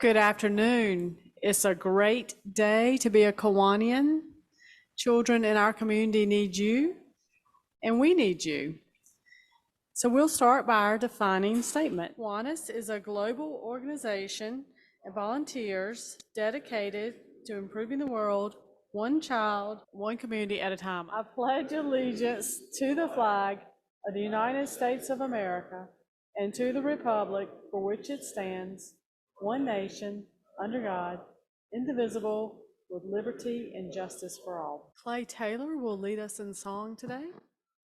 Good afternoon. It's a great day to be a Kiwanian. Children in our community need you, and we need you. So we'll start by our defining statement. Kiwanis is a global organization of volunteers dedicated to improving the world, one child, one community at a time. I pledge allegiance to the flag of the United States of America and to the republic for which it stands, one nation, under God, indivisible, with liberty and justice for all. Clay Taylor will lead us in song today.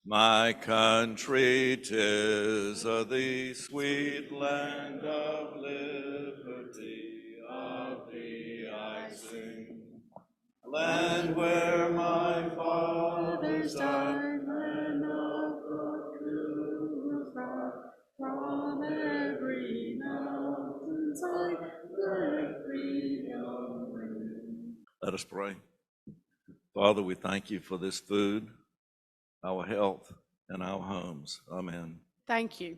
My country, 'tis of the sweet land of liberty, of thee I sing. Land where my fathers died, land of the true rock, from every mountainside, let freedom ring. Let us pray. Father, we thank you for this food, our health, and our homes. Amen. Thank you.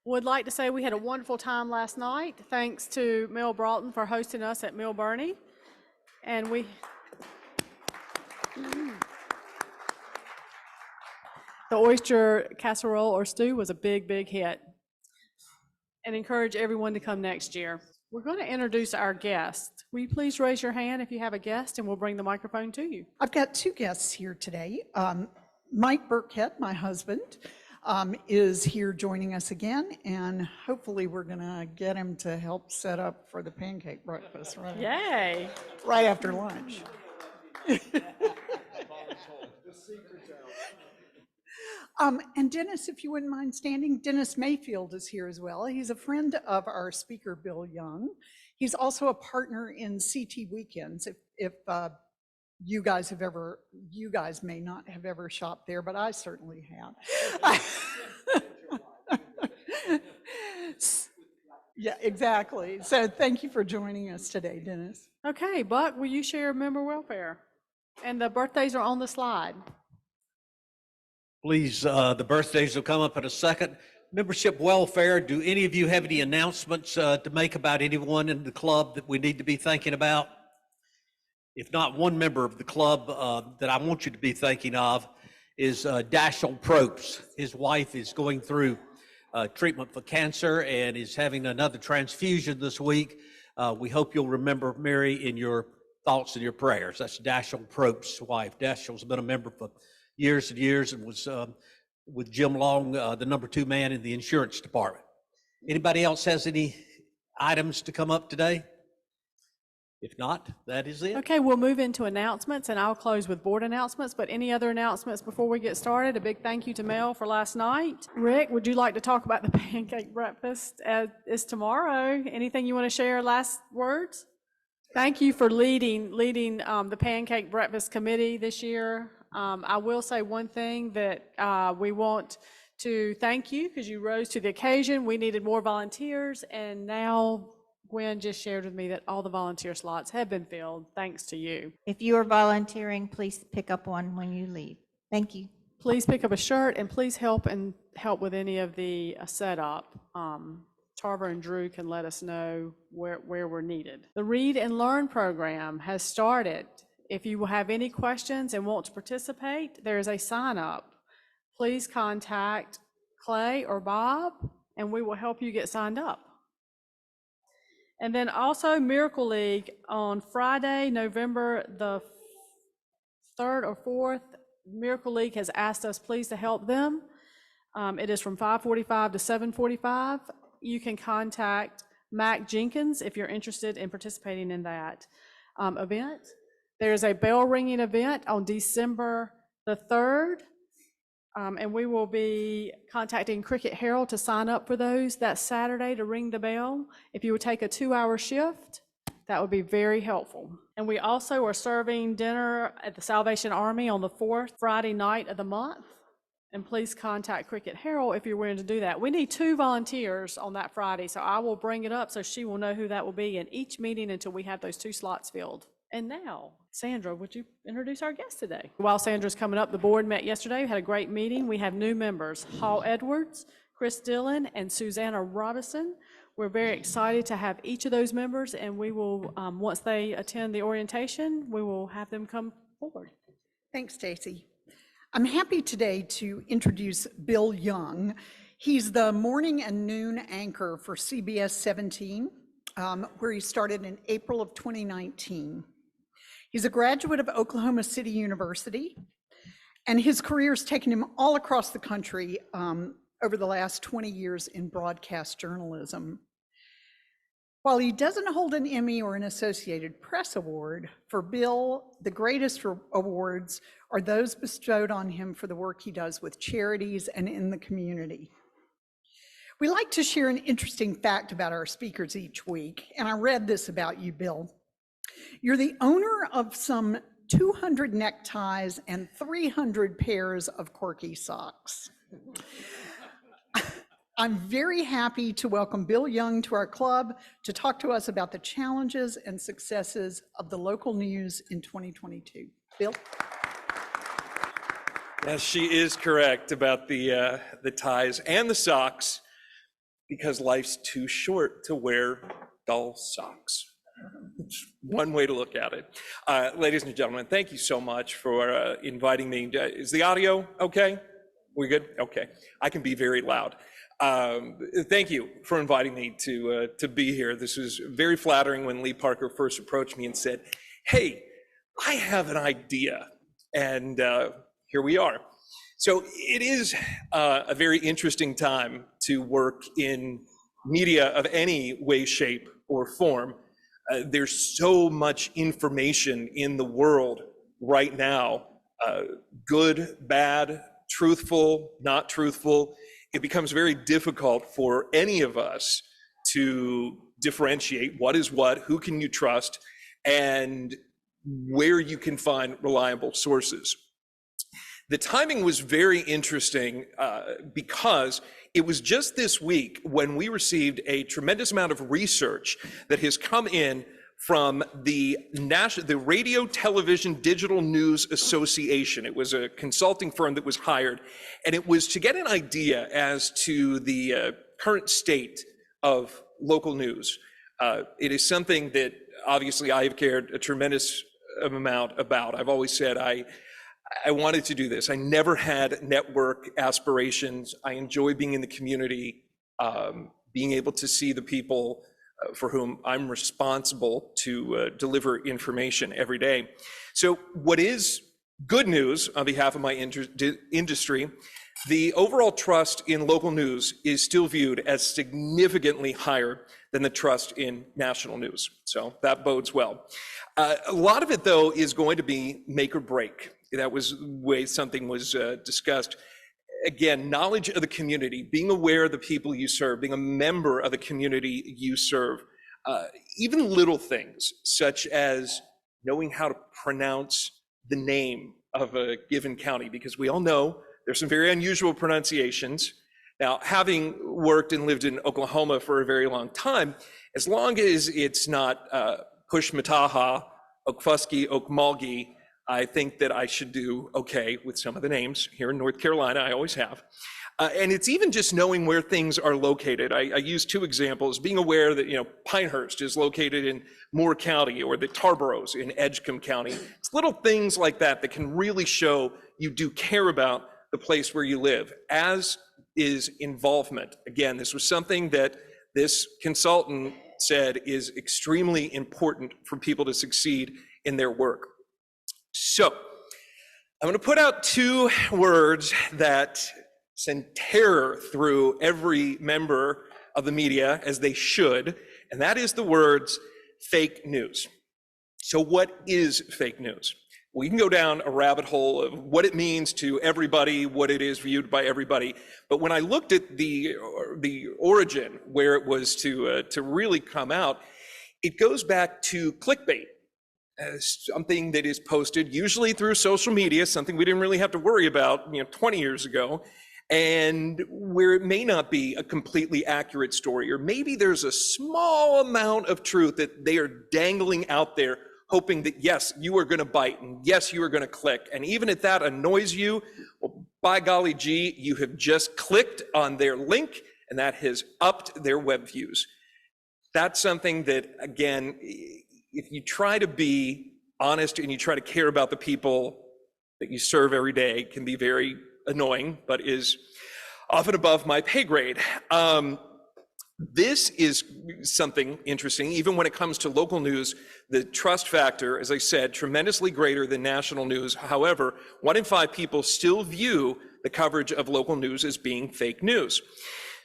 Would like to say we had a wonderful time last night. Thanks to Mel Broughton for hosting us at Mill Burney. And the oyster casserole or stew was a big, big hit. And encourage everyone to come next year. We're going to introduce our guest. Will you please raise your hand if you have a guest, and we'll bring the microphone to you. I've got two guests here today. Mike Burkhead, my husband, is here joining us again, and hopefully we're going to get him to help set up for the pancake breakfast Yay! Right after lunch. And Dennis, if you wouldn't mind standing, Dennis Mayfield is here as well. He's a friend of our speaker, Bill Young. He's also a partner in CT Weekends. If you guys may not have ever shopped there, but I certainly have. Yeah, exactly. So thank you for joining us today, Dennis. Okay, Buck, will you share member welfare? And the birthdays are on the slide. Please, the birthdays will come up in a second. Membership welfare, do any of you have any announcements to make about anyone in the club that we need to be thinking about? If not, one member of the club that I want you to be thinking of is Dashel Probst. His wife is going through treatment for cancer and is having another transfusion this week. We hope you'll remember Mary in your thoughts and your prayers. That's Dashel Probst's wife. Dashel's been a member for years and years and was with Jim Long, the number 2 man in the insurance department. Anybody else has any items to come up today? If not, that is it. Okay, we'll move into announcements, and I'll close with board announcements, but any other announcements before we get started? A big thank you to Mel for last night. Rick, would you like to talk about the pancake breakfast? It's tomorrow. Anything you want to share, last words? Thank you for leading the pancake breakfast committee this year. I will say one thing that we want to thank you because you rose to the occasion. We needed more volunteers, and now Gwen just shared with me that all the volunteer slots have been filled thanks to you. If you are volunteering, please pick up one when you leave. Thank you. Please pick up a shirt, and please help with any of the setup. Tarver and Drew can let us know where we're needed. The Read and Learn program has started. If you have any questions and want to participate, there is a sign up. Please contact Clay or Bob, and we will help you get signed up. And then also Miracle League on Friday, November the 3rd or 4th, Miracle League has asked us please to help them. It is from 5:45 to 7:45. You can contact Mac Jenkins if you're interested in participating in that event. There's a bell ringing event on December the 3rd, and we will be contacting Cricket Herald to sign up for those that Saturday to ring the bell. If you would take a 2-hour shift, that would be very helpful. And we also are serving dinner at the Salvation Army on the 4th Friday night of the month. And please contact Cricket Herald if you're willing to do that. We need 2 volunteers on that Friday, so I will bring it up so she will know who that will be in each meeting until we have those 2 slots filled. And now, Sandra, would you introduce our guest today? While Sandra's coming up, the board met yesterday. We had a great meeting. We have new members, Hall Edwards, Chris Dillon, and Susanna Robinson. We're very excited to have each of those members, and we will, once they attend the orientation, we will have them come forward. Thanks, Stacy. I'm happy today to introduce Bill Young. He's the morning and noon anchor for CBS 17, where he started in April of 2019. He's a graduate of Oklahoma City University, and his career's taken him all across the country over the last 20 years in broadcast journalism. While he doesn't hold an Emmy or an Associated Press award, for Bill, the greatest awards are those bestowed on him for the work he does with charities and in the community. We like to share an interesting fact about our speakers each week, and I read this about you, Bill. You're the owner of some 200 neckties and 300 pairs of Corky socks. I'm very happy to welcome Bill Young to our club to talk to us about the challenges and successes of the local news in 2022. Bill? Yes, she is correct about the ties and the socks, because life's too short to wear dull socks. It's one way to look at it. Ladies and gentlemen, thank you so much for inviting me. Is the audio okay? We good? Okay. I can be very loud. Thank you for inviting me to be here. This was very flattering when Lee Parker first approached me and said, "Hey, I have an idea." And here we are. So it is a very interesting time to work in media of any way, shape, or form. There's so much information in the world right now, good, bad, truthful, not truthful. It becomes very difficult for any of us to differentiate what is what, who can you trust, and where you can find reliable sources. The timing was very interesting because it was just this week when we received a tremendous amount of research that has come in from the Radio Television Digital News Association. It was a consulting firm that was hired, and it was to get an idea as to the current state of local news. It is something that obviously I have cared a tremendous amount about. I've always said I wanted to do this. I never had network aspirations. I enjoy being in the community, being able to see the people for whom I'm responsible to deliver information every day. So what is good news on behalf of my industry, the overall trust in local news is still viewed as significantly higher than the trust in national news. So that bodes well. A lot of it, though, is going to be make or break. That was the way something was discussed. Again, knowledge of the community, being aware of the people you serve, being a member of the community you serve, even little things such as knowing how to pronounce the name of a given county, because we all know there's some very unusual pronunciations. Now, having worked and lived in Oklahoma for a very long time, as long as it's not Pushmataha, Okfuskee, Okmulgee, I think that I should do okay with some of the names here in North Carolina. I always have. And it's even just knowing where things are located. I use two examples, being aware that, Pinehurst is located in Moore County, or the Tarborough's in Edgecombe County. It's little things like that that can really show you do care about the place where you live, as is involvement. Again, this was something that this consultant said is extremely important for people to succeed in their work. So I'm going to put out two words that send terror through every member of the media, as they should, and that is the words fake news. So what is fake news? We can go down a rabbit hole of what it means to everybody, what it is viewed by everybody. But when I looked at the origin, where it was to really come out, it goes back to clickbait. Something that is posted usually through social media, something we didn't really have to worry about 20 years ago, and where it may not be a completely accurate story, or maybe there's a small amount of truth that they are dangling out there, hoping that yes, you are going to bite, and yes, you are going to click, and even if that annoys you, well, by golly gee, you have just clicked on their link and that has upped their web views. That's something that, again, if you try to be honest and you try to care about the people that you serve every day, can be very annoying, but is often above my pay grade. This is something interesting. Even when it comes to local news, the trust factor, as I said, tremendously greater than national news. However, 1 in 5 people still view the coverage of local news as being fake news.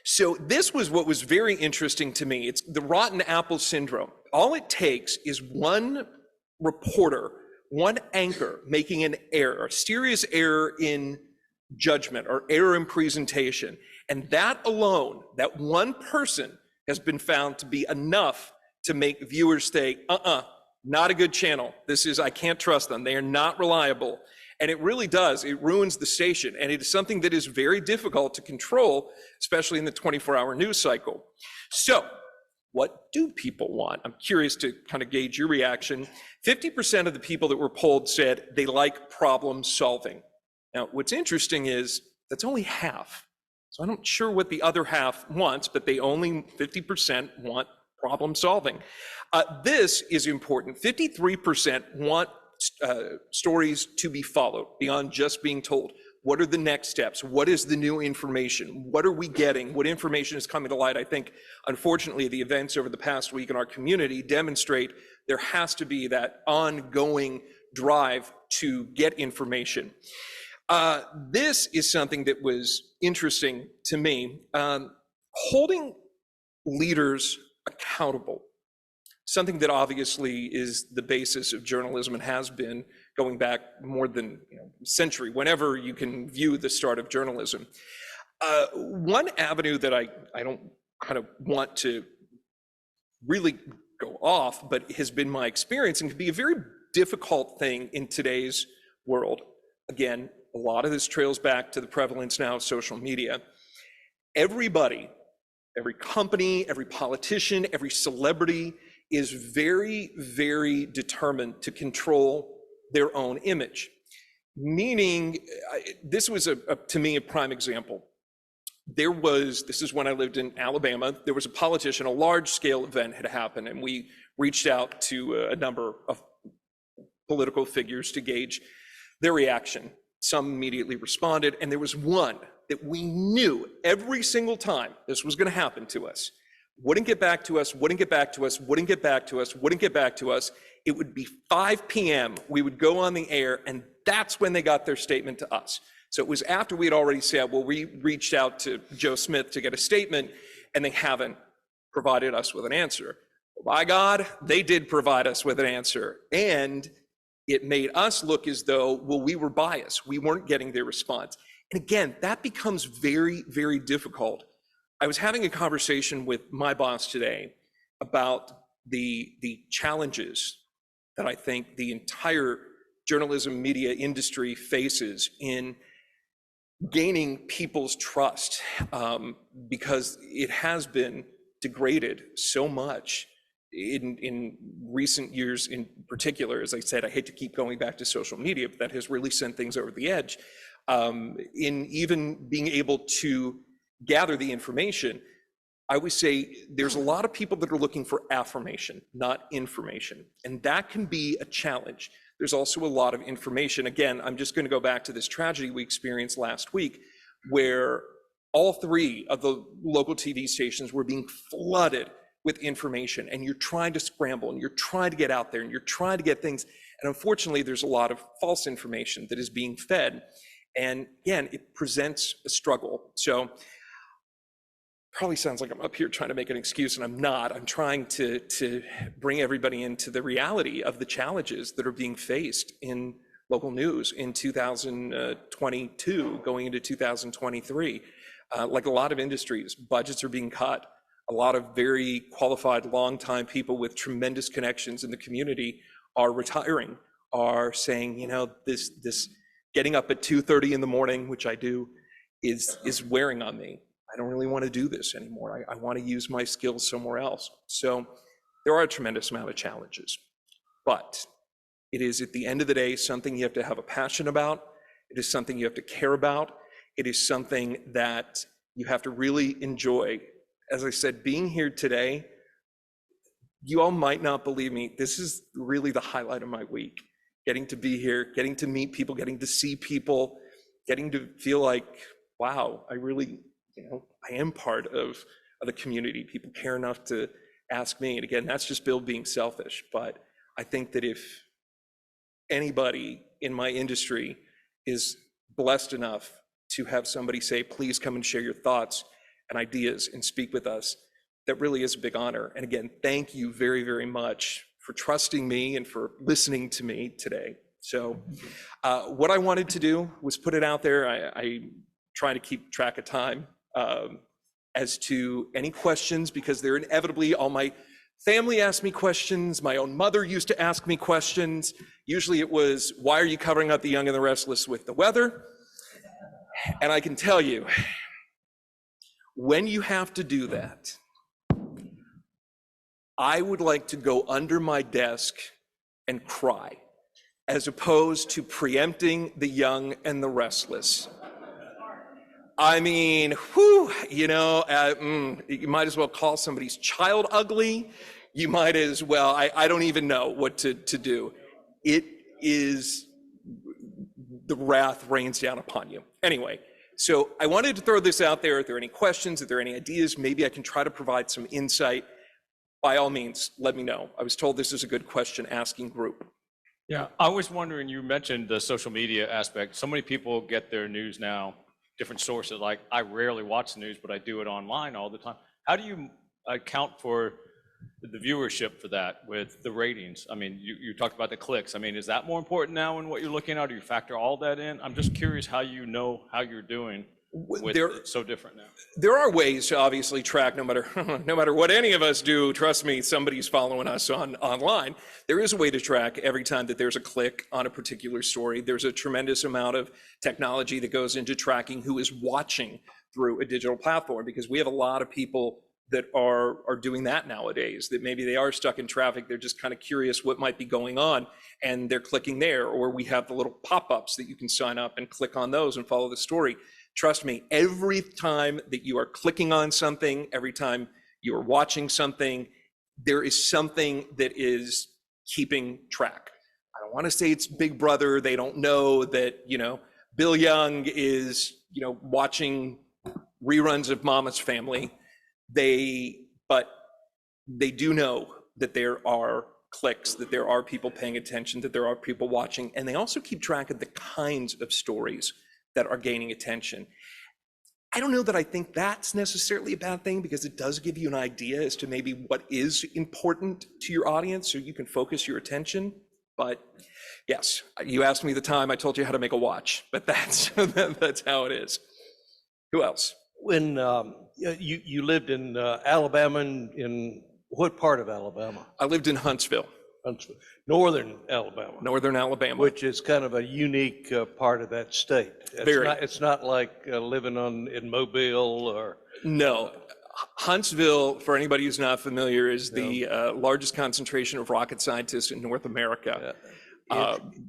So this was what was very interesting to me. It's the rotten apple syndrome. All it takes is one reporter, one anchor making an error, a serious error in judgment or error in presentation. And that alone, that one person has been found to be enough to make viewers say, not a good channel. I can't trust them. They are not reliable. And it really does. It ruins the station. And it is something that is very difficult to control, especially in the 24-hour news cycle. So what do people want? I'm curious to kind of gauge your reaction. 50% of the people that were polled said they like problem solving. Now, what's interesting is that's only half. So I'm not sure what the other half wants, but they only 50% want problem solving. This is important. 53% want stories to be followed beyond just being told. What are the next steps? What is the new information? What are we getting? What information is coming to light? I think, unfortunately, the events over the past week in our community demonstrate there has to be that ongoing drive to get information. This is something that was interesting to me. Holding leaders accountable, something that obviously is the basis of journalism and has been going back more than a century, whenever you can view the start of journalism. One avenue that I don't kind of want to really go off, but has been my experience and can be a very difficult thing in today's world. Again, a lot of this trails back to the prevalence now of social media. Everybody, every company, every politician, every celebrity is very, very determined to control their own image. Meaning, this was to me a prime example. This is when I lived in Alabama, there was a politician, a large scale event had happened, and we reached out to a number of political figures to gauge their reaction. Some immediately responded, and there was one that we knew every single time this was going to happen to us. Wouldn't get back to us, wouldn't get back to us, wouldn't get back to us, wouldn't get back to us. It would be 5 p.m. We would go on the air, and that's when they got their statement to us. So it was after we had already said, well, we reached out to Joe Smith to get a statement, and they haven't provided us with an answer. By God, they did provide us with an answer. And it made us look as though, well, we were biased. We weren't getting their response. And again, that becomes very, very difficult. I was having a conversation with my boss today about the challenges that I think the entire journalism media industry faces in gaining people's trust, because it has been degraded so much in recent years in particular. As I said, I hate to keep going back to social media, but that has really sent things over the edge. In even being able to gather the information, I would say there's a lot of people that are looking for affirmation, not information. And that can be a challenge. There's also a lot of information. Again, I'm just going to go back to this tragedy we experienced last week, where all 3 of the local TV stations were being flooded with information, and you're trying to scramble, and you're trying to get out there, and you're trying to get things. And unfortunately, there's a lot of false information that is being fed. And again, it presents a struggle. So probably sounds like I'm up here trying to make an excuse, and I'm not. I'm trying to bring everybody into the reality of the challenges that are being faced in local news in 2022, going into 2023. Like a lot of industries, budgets are being cut. A lot of very qualified, longtime people with tremendous connections in the community are retiring, are saying, this getting up at 2:30 in the morning, which I do, is wearing on me. I don't really want to do this anymore. I want to use my skills somewhere else. So there are a tremendous amount of challenges, but it is, at the end of the day, something you have to have a passion about. It is something you have to care about. It is something that you have to really enjoy. As I said, being here today, you all might not believe me, this is really the highlight of my week. Getting to be here, getting to meet people, getting to see people, getting to feel like, wow, I really, I am part of the community. People care enough to ask me. And again, that's just Bill being selfish. But I think that if anybody in my industry is blessed enough to have somebody say, please come and share your thoughts and ideas and speak with us, that really is a big honor. And again, thank you very, very much for trusting me and for listening to me today. So what I wanted to do was put it out there. I try to keep track of time as to any questions, because they're inevitably, all my family asked me questions. My own mother used to ask me questions. Usually it was, why are you covering up the Young and the Restless with the weather? And I can tell you, when you have to do that, I would like to go under my desk and cry, as opposed to preempting the Young and the Restless. I mean, whew, you might as well call somebody's child ugly. You might as well, I don't even know what to do. It is, the wrath rains down upon you. Anyway, so I wanted to throw this out there. If there are any questions, if there are any ideas, maybe I can try to provide some insight. By all means, let me know. I was told this is a good question asking group. Yeah, I was wondering, you mentioned the social media aspect. So many people get their news now, different sources. Like, I rarely watch the news, but I do it online all the time. How do you account for the viewership for that with the ratings? I mean, you talked about the clicks. I mean, is that more important now in what you're looking at? Do you factor all that in? I'm just curious how you know how you're doing with it so different now. There are ways to obviously track, no matter what any of us do. Trust me, somebody's following us online. There is a way to track every time that there's a click on a particular story. There's a tremendous amount of technology that goes into tracking who is watching through a digital platform, because we have a lot of people that are doing that nowadays, that maybe they are stuck in traffic. They're just kind of curious what might be going on, and they're clicking there. Or we have the little pop-ups that you can sign up and click on those and follow the story. Trust me, every time that you are clicking on something, every time you are watching something, there is something that is keeping track. I don't want to say it's Big Brother. They don't know that, Bill Young is, watching reruns of Mama's Family. But they do know that there are clicks, that there are people paying attention, that there are people watching, and they also keep track of the kinds of stories that are gaining attention. I don't know that I think that's necessarily a bad thing, because it does give you an idea as to maybe what is important to your audience, so you can focus your attention. But yes, you asked me the time, I told you how to make a watch, but that's how it is. Who else? When you lived in Alabama, in what part of Alabama? I lived in Huntsville. Northern Alabama. Northern Alabama. Which is kind of a unique part of that state. Very. It's not like living in Mobile or. No. Huntsville, for anybody who's not familiar, is the largest concentration of rocket scientists in North America.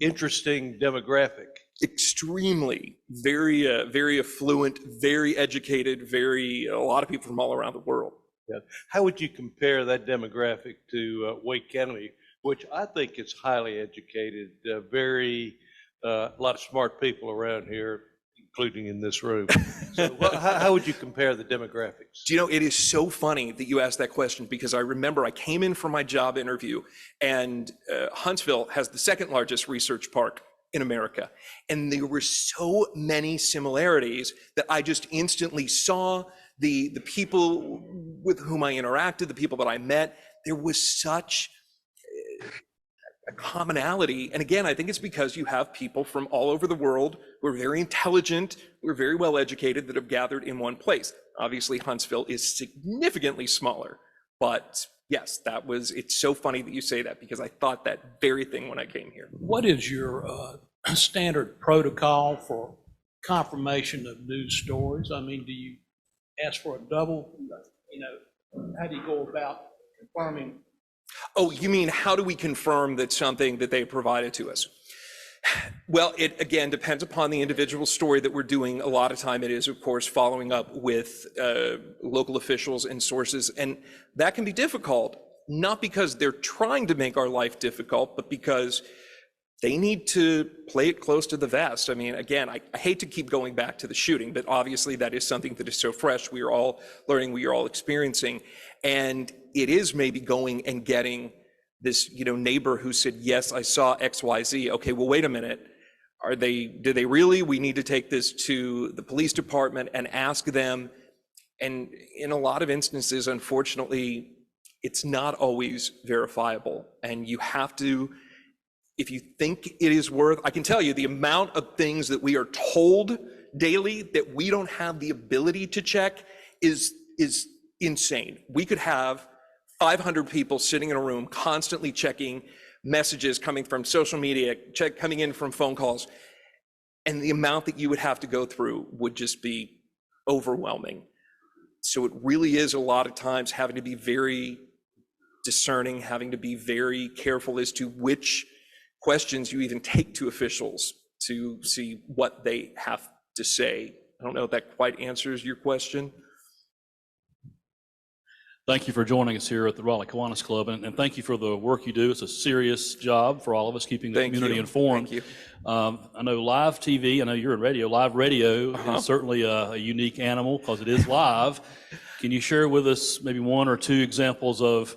Interesting demographic. Extremely, very affluent, very educated, a lot of people from all around the world. Yeah. How would you compare that demographic to Wake County, which I think is highly educated, a lot of smart people around here, including in this room. So how would you compare the demographics? Do you know, it is so funny that you asked that question, because I remember I came in for my job interview, and Huntsville has the second largest research park in America. And there were so many similarities that I just instantly saw the people with whom I interacted, the people that I met. There was such a commonality. And again, I think it's because you have people from all over the world who are very intelligent, who are very well educated, that have gathered in one place. Obviously, Huntsville is significantly smaller, but yes, it's so funny that you say that, because I thought that very thing when I came here. What is your standard protocol for confirmation of news stories? I mean, do you ask for a double? How do you go about confirming? Oh, you mean how do we confirm that something that they provided to us? Well, it again depends upon the individual story that we're doing. A lot of time it is, of course, following up with local officials and sources, and that can be difficult, not because they're trying to make our life difficult, but because they need to play it close to the vest. I mean, again, I hate to keep going back to the shooting, but obviously that is something that is so fresh. We are all learning, we are all experiencing, and it is maybe going and getting this, neighbor who said, yes, I saw X, Y, Z. Okay, well, wait a minute. Do they really? We need to take this to the police department and ask them. And in a lot of instances, unfortunately, it's not always verifiable. And you have to, if you think it is worth, I can tell you the amount of things that we are told daily that we don't have the ability to check is insane. We could have 500 people sitting in a room constantly checking messages coming from social media, coming in from phone calls, and the amount that you would have to go through would just be overwhelming. So it really is a lot of times having to be very discerning, having to be very careful as to which questions you even take to officials to see what they have to say. I don't know if that quite answers your question. Thank you for joining us here at the Raleigh Kiwanis Club, and thank you for the work you do. It's a serious job for all of us, keeping the community informed. Thank you. I know live TV, I know you're in radio, live radio is certainly a unique animal because it is live. Can you share with us maybe one or two examples of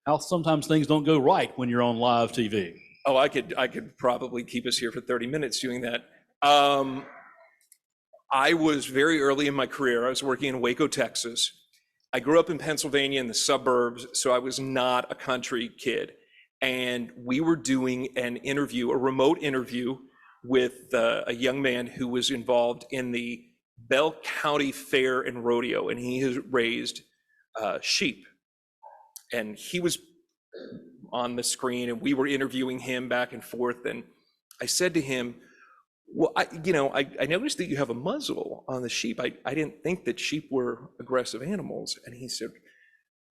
how sometimes things don't go right when you're on live TV? Oh, I could probably keep us here for 30 minutes doing that. I was very early in my career. I was working in Waco, Texas. I grew up in Pennsylvania in the suburbs, so I was not a country kid. And we were doing an interview, a remote interview with a young man who was involved in the Bell County Fair and Rodeo, and he has raised sheep. And he was on the screen, and we were interviewing him back and forth. And I said to him, well, I noticed that you have a muzzle on the sheep. I didn't think that sheep were aggressive animals. And he said,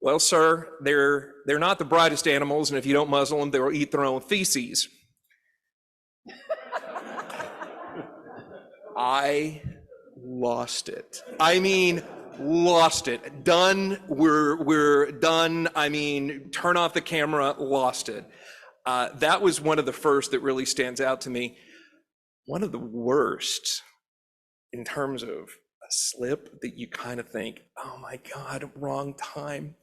well, sir, they're not the brightest animals, and if you don't muzzle them, they'll eat their own feces. I lost it. I mean, lost it. Done. We're done. I mean, turn off the camera, lost it. That was one of the first that really stands out to me. One of the worst in terms of a slip that you kind of think, oh my God, wrong time.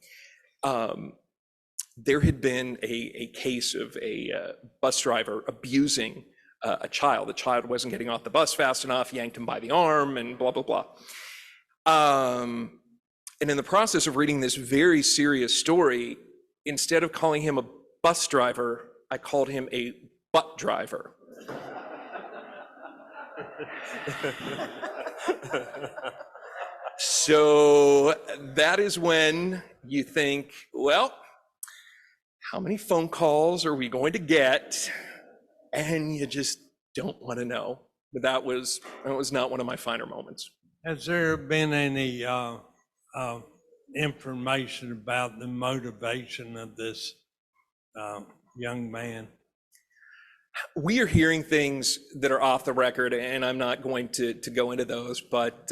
There had been a case of a bus driver abusing a child. The child wasn't getting off the bus fast enough, yanked him by the arm, and blah, blah, blah. And in the process of reading this very serious story, instead of calling him a bus driver, I called him a butt driver. So that is when you think, well, how many phone calls are we going to get? And you just don't want to know. But that was not one of my finer moments. Has there been any information about the motivation of this young man? We are hearing things that are off the record, and I'm not going to go into those, but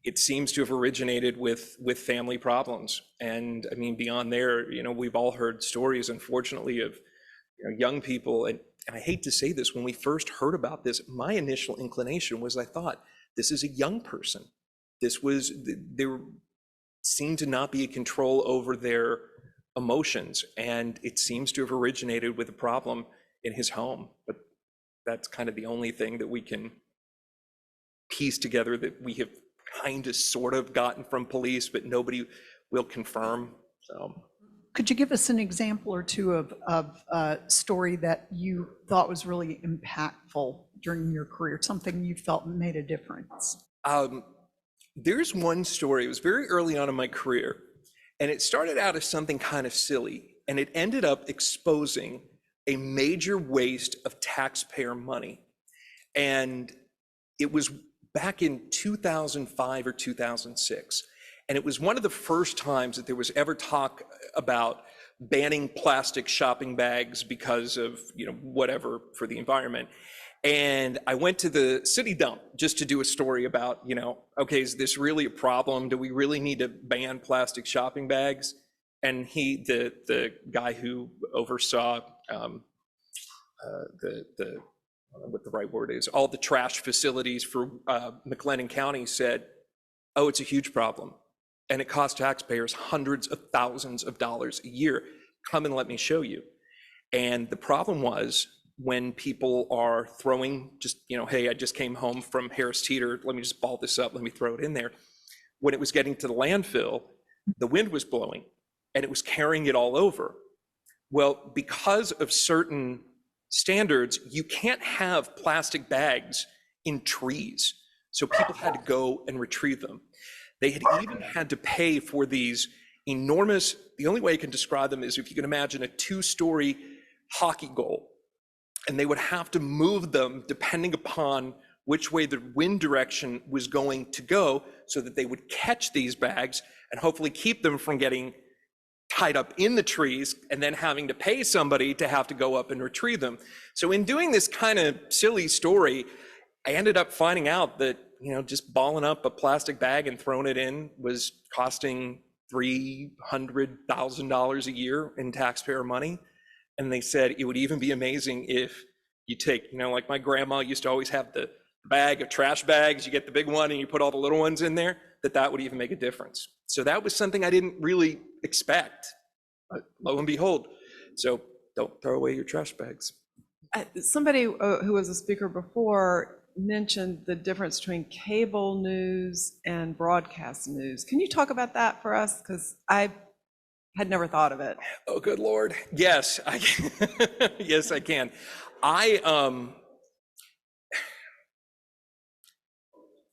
it seems to have originated with family problems. And I mean, beyond there, we've all heard stories, unfortunately, of young people. And I hate to say this, when we first heard about this, my initial inclination was I thought, this is a young person. There seemed to not be a control over their emotions, and it seems to have originated with a problem in his home. But that's kind of the only thing that we can piece together that we have kind of sort of gotten from police, but nobody will confirm. So Could you give us an example or two of a story that you thought was really impactful during your career, something you felt made a difference? There's one story. It was very early on in my career, and it started out as something kind of silly, and it ended up exposing a major waste of taxpayer money. And it was back in 2005 or 2006. And it was one of the first times that there was ever talk about banning plastic shopping bags because of, whatever for the environment. And I went to the city dump just to do a story about, okay, is this really a problem? Do we really need to ban plastic shopping bags? And the guy who oversaw I don't know what the right word is, all the trash facilities for McLennan County said, oh, it's a huge problem. And it costs taxpayers hundreds of thousands of dollars a year. Come and let me show you. And the problem was, when people are throwing just, hey, I just came home from Harris Teeter, let me just ball this up, let me throw it in there. When it was getting to the landfill, the wind was blowing and it was carrying it all over. Well, because of certain standards, you can't have plastic bags in trees. So people had to go and retrieve them. They had even had to pay for these enormous, the only way I can describe them is if you can imagine a 2-story hockey goal. And they would have to move them depending upon which way the wind direction was going to go so that they would catch these bags and hopefully keep them from getting tied up in the trees and then having to pay somebody to have to go up and retrieve them. So in doing this kind of silly story, I ended up finding out that, just balling up a plastic bag and throwing it in was costing $300,000 a year in taxpayer money. And they said it would even be amazing if you take, like my grandma used to always have the bag of trash bags, you get the big one and you put all the little ones in there, that would even make a difference. So that was something I didn't really expect, but lo and behold. So don't throw away your trash bags. Somebody who was a speaker before mentioned the difference between cable news and broadcast news. Can you talk about that for us? Because I had never thought of it. Oh, good Lord. Yes, I can. Yes, I can. A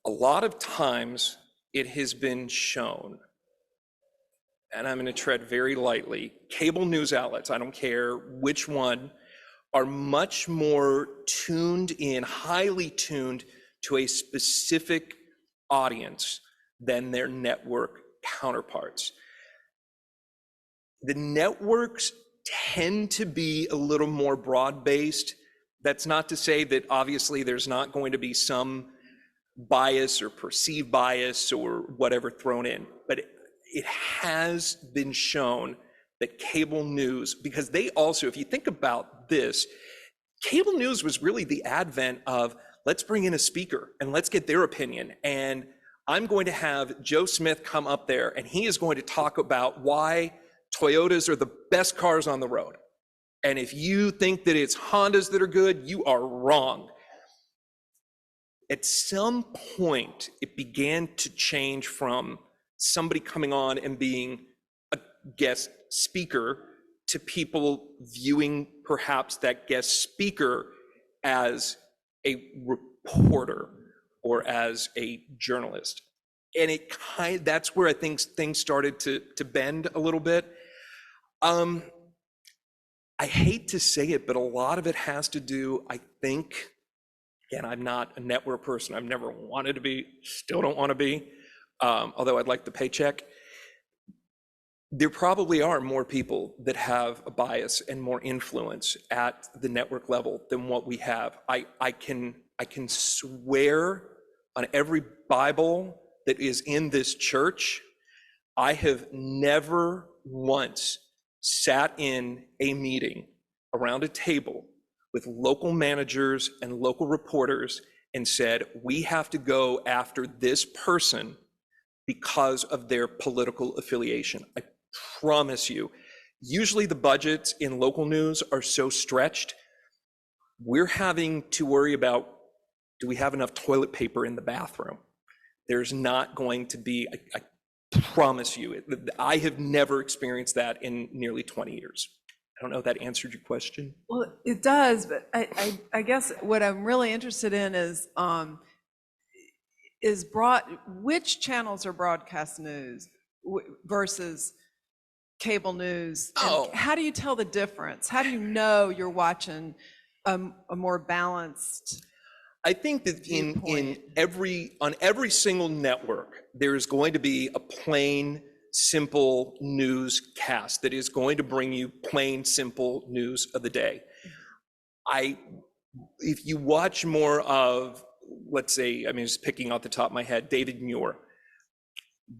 lot of times it has been shown, and I'm going to tread very lightly, cable news outlets, I don't care which one, are much more tuned in, highly tuned to a specific audience than their network counterparts. The networks tend to be a little more broad-based. That's not to say that obviously there's not going to be some bias or perceived bias or whatever thrown in, but it has been shown that cable news, because they also, if you think about this, cable news was really the advent of, let's bring in a speaker and let's get their opinion. And I'm going to have Joe Smith come up there and he is going to talk about why Toyotas are the best cars on the road. And if you think that it's Hondas that are good, you are wrong. At some point, it began to change from somebody coming on and being a guest speaker to people viewing perhaps that guest speaker as a reporter or as a journalist. And that's where I think things started to bend a little bit. I hate to say it, but a lot of it has to do, I think, again, I'm not a network person. I've never wanted to be, still don't want to be, although I'd like the paycheck. There probably are more people that have a bias and more influence at the network level than what we have. I can swear on every Bible that is in this church, I have never once sat in a meeting around a table with local managers and local reporters and said, we have to go after this person because of their political affiliation. I promise you. Usually the budgets in local news are so stretched, we're having to worry about, do we have enough toilet paper in the bathroom? There's not going to be, I promise you, I have never experienced that in nearly 20 years. I don't know if that answered your question. Well, it does, but I guess what I'm really interested in is which channels are broadcast news versus cable news? And how do you tell the difference? How do you know you're watching a more balanced? I think that on every single network, there is going to be a plain simple newscast that is going to bring you plain, simple news of the day. If you watch more of, let's say, I mean, just picking off the top of my head, David Muir,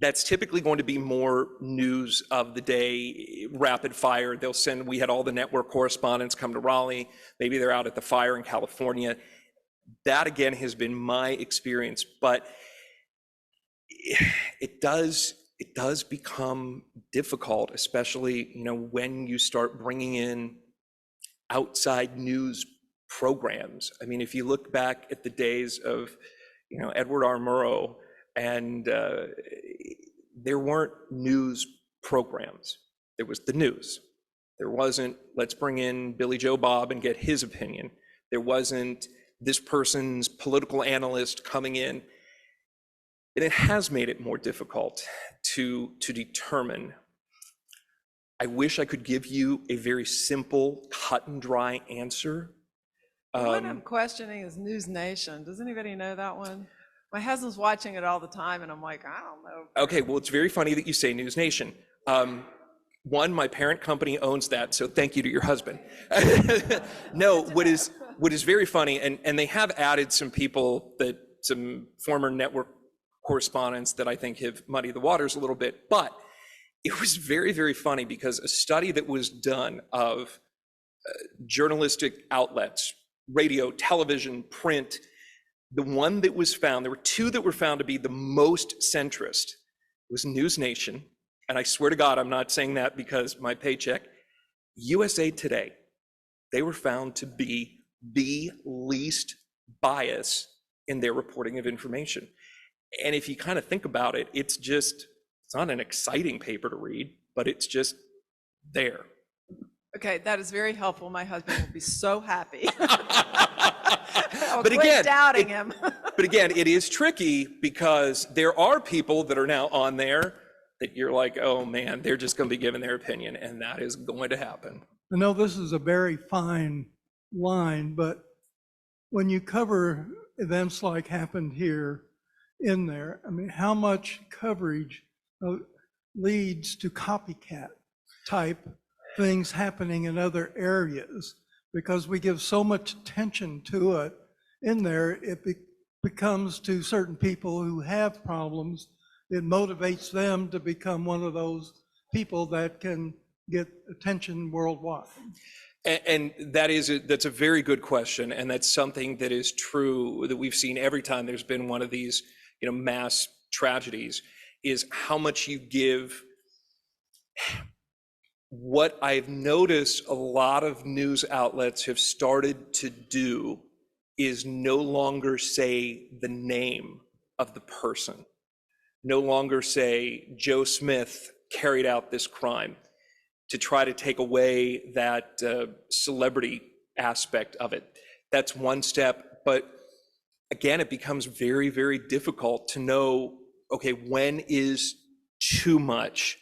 that's typically going to be more news of the day, rapid fire. They'll send, we had all the network correspondents come to Raleigh. Maybe they're out at the fire in California. That again has been my experience, but it does become difficult, especially, you know, when you start bringing in outside news programs. I mean, if you look back at the days of, you know, Edward R. Murrow, and there weren't news programs. There was the news. There wasn't, let's bring in Billy Joe Bob and get his opinion. There wasn't this person's political analyst coming in. And it has made it more difficult to determine. I wish I could give you a very simple, cut and dry answer. The one I'm questioning is News Nation. Does anybody know that one? My husband's watching it all the time, and I'm like, I don't know. Okay, well, it's very funny that you say News Nation. One, my parent company owns that, so thank you to your husband. No, what is very funny, and they have added some people, some former network correspondents that I think have muddied the waters a little bit, but it was very, very funny because a study that was done of journalistic outlets, radio, television, print, the one that was found, there were two that were found to be the most centrist, was News Nation, and I swear to God, I'm not saying that because my paycheck, USA Today. They were found to be the least bias in their reporting of information. And if you kind of think about it, it's not an exciting paper to read, but it's just there. Okay, that is very helpful. My husband will be so happy. But again, doubting him. But again, it is tricky because there are people that are now on there that you're like, oh man, they're just going to be giving their opinion, and that is going to happen. I know this is a very fine line, but when you cover events like happened here in there, I mean, how much coverage leads to copycat type things happening in other areas? Because we give so much attention to it in there, it becomes to certain people who have problems, it motivates them to become one of those people that can get attention worldwide. And that's a very good question, and that's something that is true that we've seen every time there's been one of these, you know, mass tragedies, is how much you give. What I've noticed a lot of news outlets have started to do is no longer say the name of the person, no longer say Joe Smith carried out this crime, to try to take away that celebrity aspect of it. That's one step, but again, it becomes very, very difficult to know, okay, when is too much?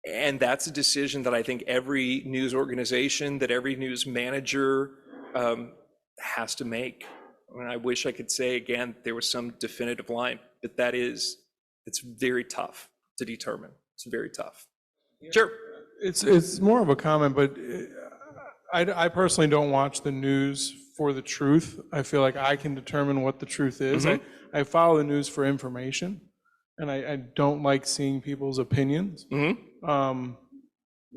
And that's a decision that I think every news organization, that every news manager has to make. I mean, I wish I could say, again, there was some definitive line, but it's very tough to determine. It's very tough. Sure. It's more of a comment, but I personally don't watch the news for the truth. I feel like I can determine what the truth is. Mhm. I follow the news for information, and I don't like seeing people's opinions. Mhm.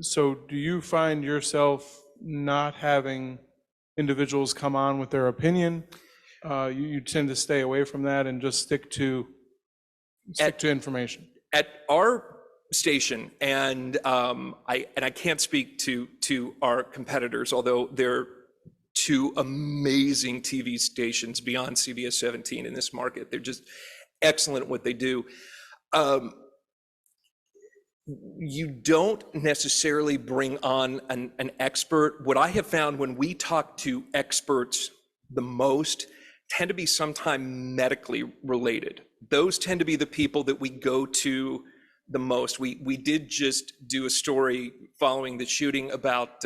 So do you find yourself not having individuals come on with their opinion? You tend to stay away from that and just stick to information. At our station, and I can't speak to our competitors, although they're two amazing TV stations beyond CBS 17 in this market. They're just excellent at what they do. You don't necessarily bring on an expert. What I have found when we talk to experts the most tend to be sometime medically related. Those tend to be the people that we go to the most. We did just do a story following the shooting about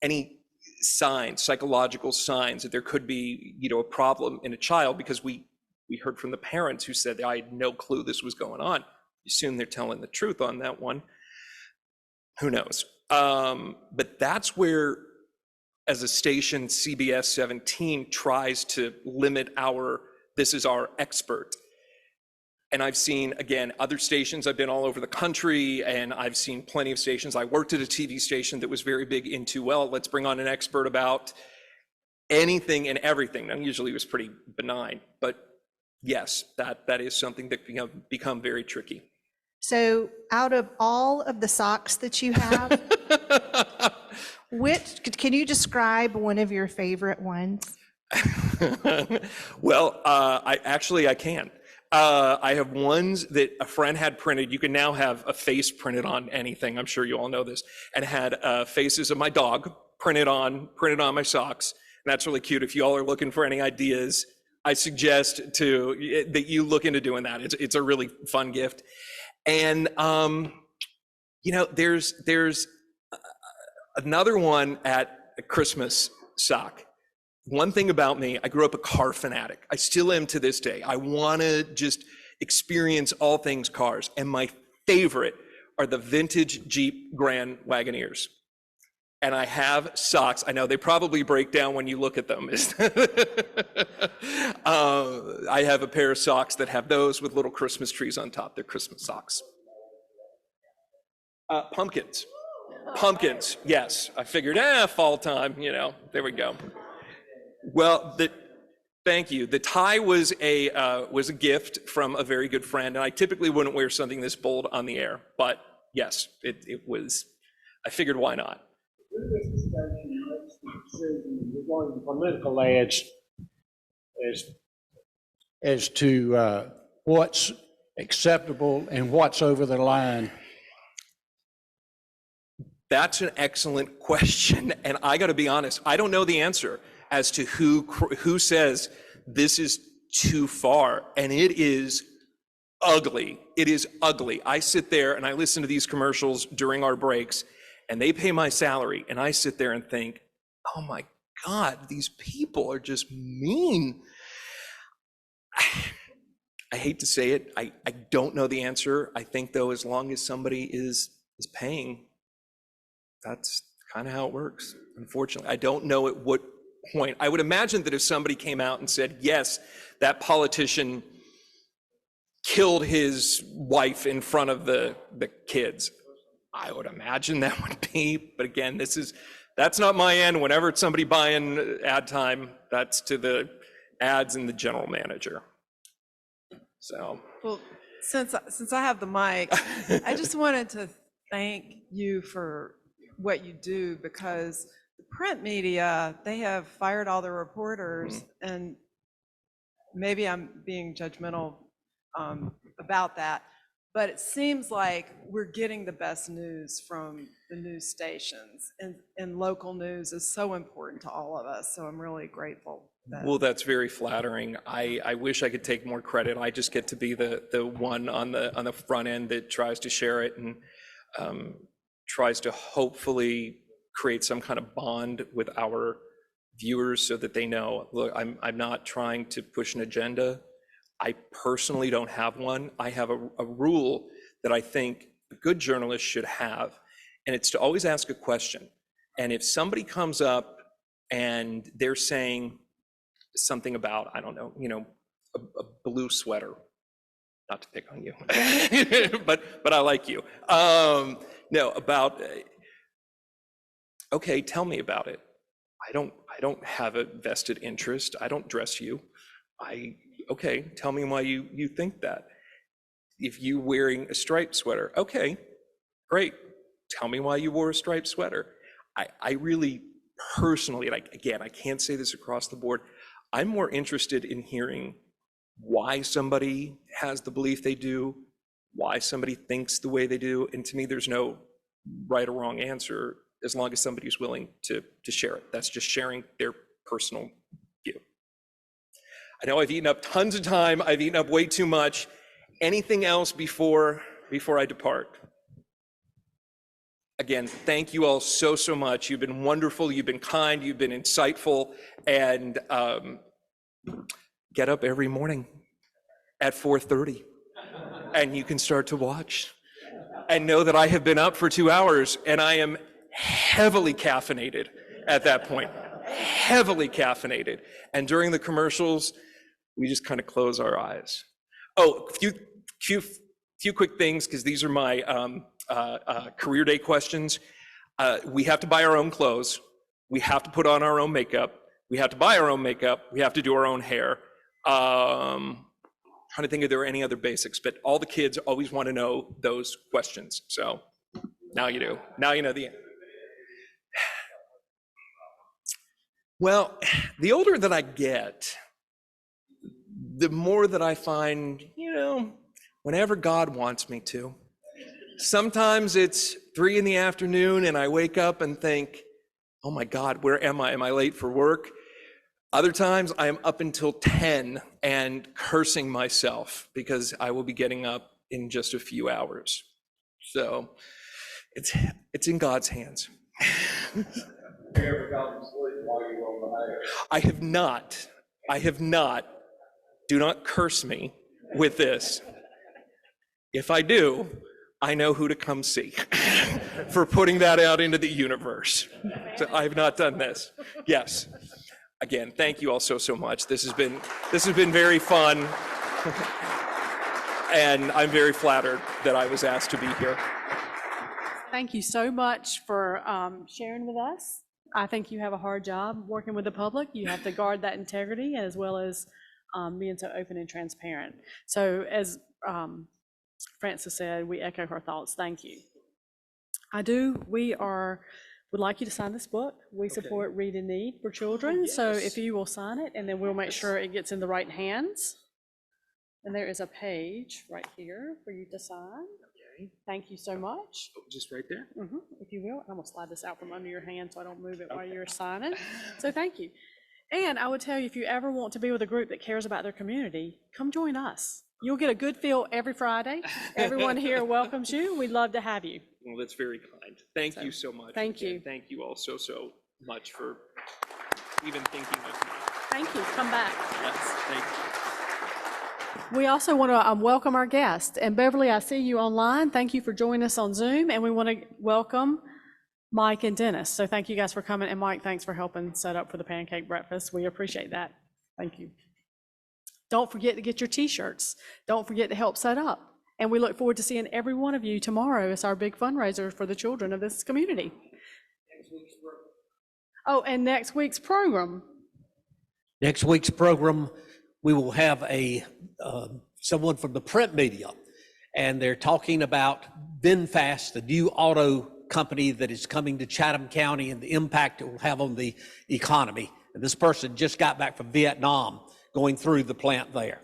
any signs, psychological signs that there could be, you know, a problem in a child, because we heard from the parents who said, I had no clue this was going on. assume they're telling the truth on that one. Who knows? But that's where, as a station, CBS 17 tries to limit this is our expert. And I've seen, again, other stations, I've been all over the country, and I've seen plenty of stations. I worked at a TV station that was very big into, well, let's bring on an expert about anything and everything. And usually it was pretty benign, but yes, that is something that become very tricky. So out of all of the socks that you have, can you describe one of your favorite ones? Well, I can. I have ones that a friend had printed. You can now have a face printed on anything. I'm sure you all know this. And had faces of my dog printed on my socks. And that's really cute. If you all are looking for any ideas, I suggest that you look into doing that. It's a really fun gift. And there's another one at a Christmas sock. One thing about me, I grew up a car fanatic. I still am to this day. I want to just experience all things cars. And my favorite are the vintage Jeep Grand Wagoneers. And I have socks. I know they probably break down when you look at them. I have a pair of socks that have those with little Christmas trees on top. They're Christmas socks. Pumpkins. Pumpkins, yes. I figured, fall time, there we go. Well, thank you. The tie was a gift from a very good friend, and I typically wouldn't wear something this bold on the air, but yes, it was. I figured, why not? Regarding political ads, as to what's acceptable and what's over the line. That's an excellent question, and I got to be honest, I don't know the answer as to who says this is too far, and it is ugly. It is ugly. I sit there and I listen to these commercials during our breaks, and they pay my salary, and I sit there and think, oh my God, these people are just mean. I hate to say it, I don't know the answer. I think though, as long as somebody is paying, that's kind of how it works, unfortunately. I don't know at what point. I would imagine that if somebody came out and said, yes, that politician killed his wife in front of the kids, I would imagine that would be, but again, that's not my end. Whenever it's somebody buying ad time, that's to the ads and the general manager. So. Well, since I have the mic, I just wanted to thank you for what you do, because the print media, they have fired all their reporters, and maybe I'm being judgmental about that, but it seems like we're getting the best news from the news stations, and local news is so important to all of us, so I'm really grateful. Well, that's very flattering. I wish I could take more credit. I just get to be the one on the front end that tries to share it and tries to hopefully create some kind of bond with our viewers so that they know, look, I'm not trying to push an agenda. I personally don't have one. I have a rule that I think a good journalist should have, and it's to always ask a question. And if somebody comes up and they're saying something about, I don't know, a blue sweater, not to pick on you, but I like you. No, about, okay, tell me about it. I don't have a vested interest. I don't dress you. Okay, tell me why you think that. If you wearing a striped sweater, okay, great. Tell me why you wore a striped sweater. I really personally, like, again, I can't say this across the board, I'm more interested in hearing why somebody has the belief they do, why somebody thinks the way they do, and to me, there's no right or wrong answer as long as somebody's willing to share it. That's just sharing their personal view. I know I've eaten up tons of time. I've eaten up way too much. Anything else before I depart? Again, thank you all so much. You've been wonderful. You've been kind. You've been insightful. And get up every morning at 4:30. and you can start to watch and know that I have been up for 2 hours and I am heavily caffeinated at that point, heavily caffeinated. And during the commercials, we just kind of close our eyes. Oh, few quick things, because these are my career day questions. We have to buy our own clothes. We have to put on our own makeup. We have to buy our own makeup. We have to do our own hair. Trying to think if there are any other basics, but all the kids always want to know those questions. So now you do. Now you know the answer. Well, the older that I get, the more that I find, whenever God wants me to. Sometimes it's 3 PM and I wake up and think, oh my God, where am I? Am I late for work? Other times I am up until 10 and cursing myself because I will be getting up in just a few hours. So it's in God's hands. I have not. Do not curse me with this. If I do, I know who to come see for putting that out into the universe. So I have not done this. Yes. Again, thank you all so much. This has been very fun. And I'm very flattered that I was asked to be here. Thank you so much for sharing with us. I think you have a hard job working with the public. You have to guard that integrity as well as being so open and transparent. So as Frances said, we echo her thoughts. Thank you. We would like you to sign this book. We support Read in Need for Children. Yes. So if you will sign it, and then we'll make sure it gets in the right hands. And there is a page right here for you to sign. Okay. Thank you so much. Just right there? Mm-hmm. If you will, I'm gonna slide this out from under your hand so I don't move it while you're signing. So thank you. And I would tell you, if you ever want to be with a group that cares about their community, come join us. You'll get a good feel every Friday. Everyone here welcomes you. We'd love to have you. Well, that's very kind. Thank you so much. Thank you. Thank you all so much for even thinking of me. Thank you. Come back. Yes, thank you. We also want to welcome our guests. And Beverly, I see you online. Thank you for joining us on Zoom. And we want to welcome Mike and Dennis. So thank you guys for coming. And Mike, thanks for helping set up for the pancake breakfast. We appreciate that. Thank you. Don't forget to get your t-shirts. Don't forget to help set up. And we look forward to seeing every one of you tomorrow. It's our big fundraiser for the children of this community. Oh, and next week's program. Next week's program, we will have someone from the print media, and they're talking about VinFast, the new auto company that is coming to Chatham County and the impact it will have on the economy. And this person just got back from Vietnam, going through the plant there.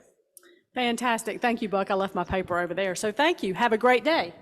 Fantastic. Thank you, Buck. I left my paper over there. So thank you. Have a great day.